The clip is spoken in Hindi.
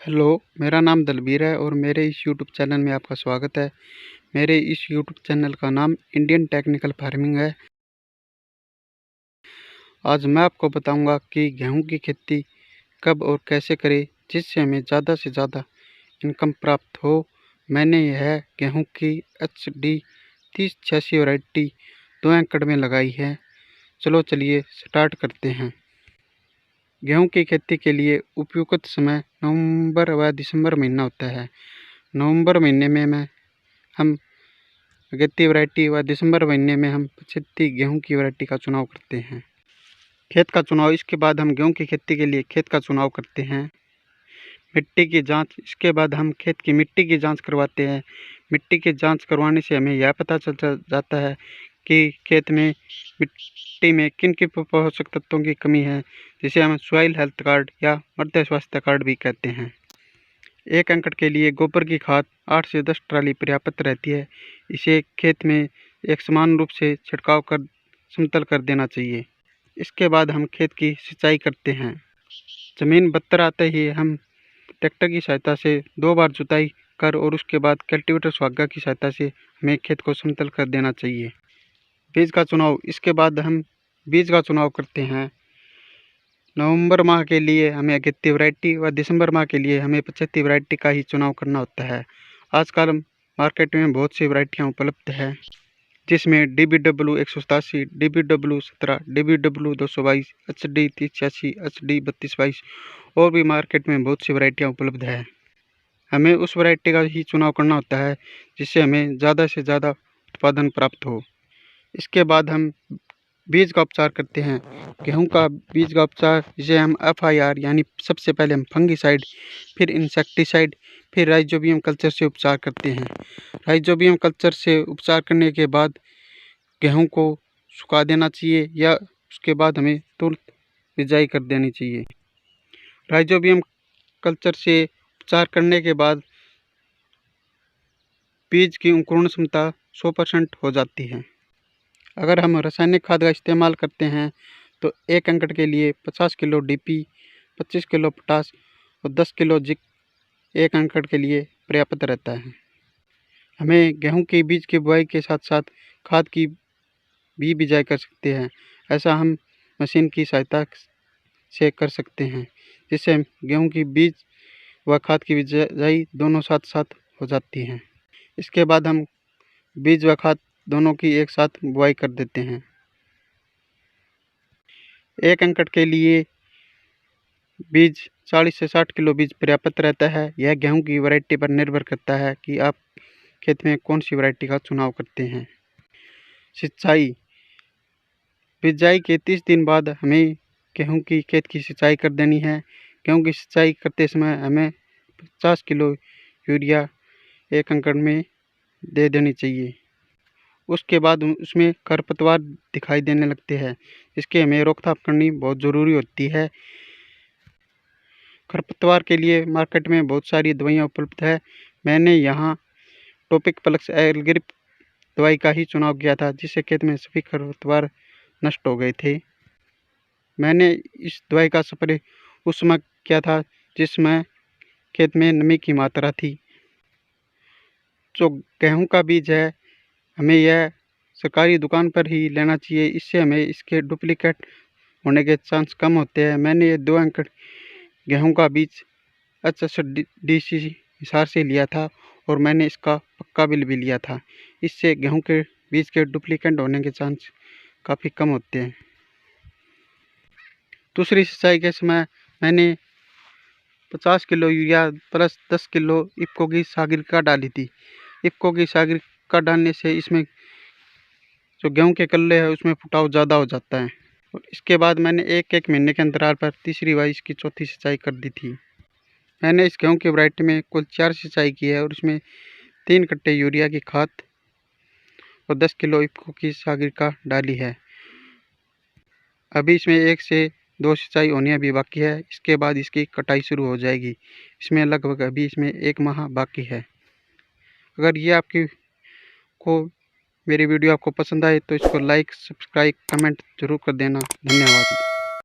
हेलो, मेरा नाम दलबीर है और मेरे इस यूट्यूब चैनल में आपका स्वागत है। मेरे इस यूट्यूब चैनल का नाम इंडियन टेक्निकल फार्मिंग है। आज मैं आपको बताऊंगा कि गेहूं की खेती कब और कैसे करें जिससे हमें ज़्यादा से ज़्यादा इनकम प्राप्त हो। मैंने यह गेहूं की HD 3086 वैरायटी 2 एकड़ में लगाई है। चलिए स्टार्ट करते हैं। गेहूं की खेती के लिए उपयुक्त समय नवंबर व दिसंबर महीना होता है। नवंबर महीने में हम अगेती वैरायटी व दिसंबर महीने में हम 75 गेहूं की वैरायटी का चुनाव करते हैं। खेत का चुनाव, इसके बाद हम गेहूं की खेती के लिए खेत का चुनाव करते हैं। मिट्टी की जांच, इसके बाद हम खेत की मिट्टी की जांच करवाते हैं। मिट्टी की जांच करवाने से हमें यह पता चल जाता है कि खेत में मिट्टी में किन किन पोषक तत्वों की कमी है, जिसे हम सॉइल हेल्थ कार्ड या मृदा स्वास्थ्य कार्ड भी कहते हैं। 1 एकड़ के लिए गोबर की खाद 8 से 10 ट्राली पर्याप्त रहती है। इसे खेत में एक समान रूप से छिड़काव कर समतल कर देना चाहिए। इसके बाद हम खेत की सिंचाई करते हैं। ज़मीन बत्तर आते ही हम ट्रैक्टर की सहायता से 2 बार जुताई कर और उसके बाद कल्टीवेटर सुहागा की सहायता से हमें खेत को समतल कर देना चाहिए। बीज का चुनाव, इसके बाद हम बीज का चुनाव करते हैं। नवंबर माह के लिए हमें अगेती वैरायटी व दिसंबर माह के लिए हमें 75 वैरायटी का ही चुनाव करना होता है। आजकल मार्केट में बहुत सी वैरायटियाँ उपलब्ध है, जिसमें DBW 187, DBW 17, DBW 222, HD 3086, HD 3222 और भी मार्केट में बहुत सी वैरायटियाँ उपलब्ध है। हमें उस वैरायटी का ही चुनाव करना होता है जिससे हमें ज़्यादा से ज़्यादा उत्पादन प्राप्त हो। इसके बाद हम बीज का उपचार करते हैं। गेहूं का बीज का उपचार, जिसे हम FIR यानी सबसे पहले हम फंगीसाइड, फिर इंसेक्टिसाइड, फिर राइजोबियम कल्चर से उपचार करते हैं। राइजोबियम कल्चर से उपचार करने के बाद गेहूं को सुखा देना चाहिए या उसके बाद हमें तुरंत बिजाई कर देनी चाहिए। राइजोबियम कल्चर से उपचार करने के बाद बीज की अंकुरण क्षमता 100% हो जाती है। अगर हम रासायनिक खाद का इस्तेमाल करते हैं तो 1 एकड़ के लिए 50 किलो DP, 25 किलो पोटास और 10 किलो जिंक 1 एकड़ के लिए पर्याप्त रहता है। हमें गेहूं के बीज की बुआई के साथ साथ खाद की भी बिजाई कर सकते हैं। ऐसा हम मशीन की सहायता से कर सकते हैं, जिससे गेहूं की बीज व खाद की बिजाई दोनों साथ साथ हो जाती हैं। इसके बाद हम बीज व खाद दोनों की एक साथ बुआई कर देते हैं। 1 एकड़ के लिए बीज 40 से 60 किलो बीज पर्याप्त रहता है। यह गेहूं की वैरायटी पर निर्भर करता है कि आप खेत में कौन सी वैरायटी का चुनाव करते हैं। सिंचाई, बिजाई के 30 दिन बाद हमें गेहूं की खेत की सिंचाई कर देनी है। गेहूं की सिंचाई करते समय हमें 50 किलो यूरिया 1 एकड़ में दे देनी चाहिए। उसके बाद उसमें खरपतवार दिखाई देने लगते हैं, इसके हमें रोकथाम करनी बहुत ज़रूरी होती है। खरपतवार के लिए मार्केट में बहुत सारी दवाइयाँ उपलब्ध है। मैंने यहाँ टॉपिक प्लस एल्ग्रिप दवाई का ही चुनाव किया था, जिससे खेत में सभी खरपतवार नष्ट हो गए थे। मैंने इस दवाई का स्प्रे उस समय किया था जिसमें खेत में नमी की मात्रा थी। जो गेहूं का बीज है, हमें यह सरकारी दुकान पर ही लेना चाहिए। इससे हमें इसके डुप्लीकेट होने के चांस कम होते हैं। मैंने ये 2 एकड़ गेहूं का बीज HSDC हिसार से लिया था और मैंने इसका पक्का बिल भी लिया था। इससे गेहूं के बीज के डुप्लीकेट होने के चांस काफ़ी कम होते हैं। दूसरी सिंचाई के समय मैंने 50 kilo urea plus 10 kilo IFFCO की सागरिका डाली थी। इफ्को की सागरिका डालने से इसमें जो गेहूं के कल्ले है उसमें फुटाव ज़्यादा हो जाता है। और इसके बाद मैंने एक महीने के अंतराल पर तीसरी व इसकी चौथी सिंचाई कर दी थी। मैंने इस गेहूं की वैरायटी में कुल 4 सिंचाई की है और उसमें 3 कट्टे यूरिया की खाद और 10 किलो इफ्को की सागरिका डाली है। अभी इसमें 1 से 2 सिंचाई होनी अभी बाकी है। इसके बाद इसकी कटाई शुरू हो जाएगी। इसमें लगभग अभी इसमें 1 माह बाकी है। अगर ये आपकी को मेरी वीडियो आपको पसंद आए तो इसको लाइक, सब्सक्राइब, कमेंट जरूर कर देना। धन्यवाद।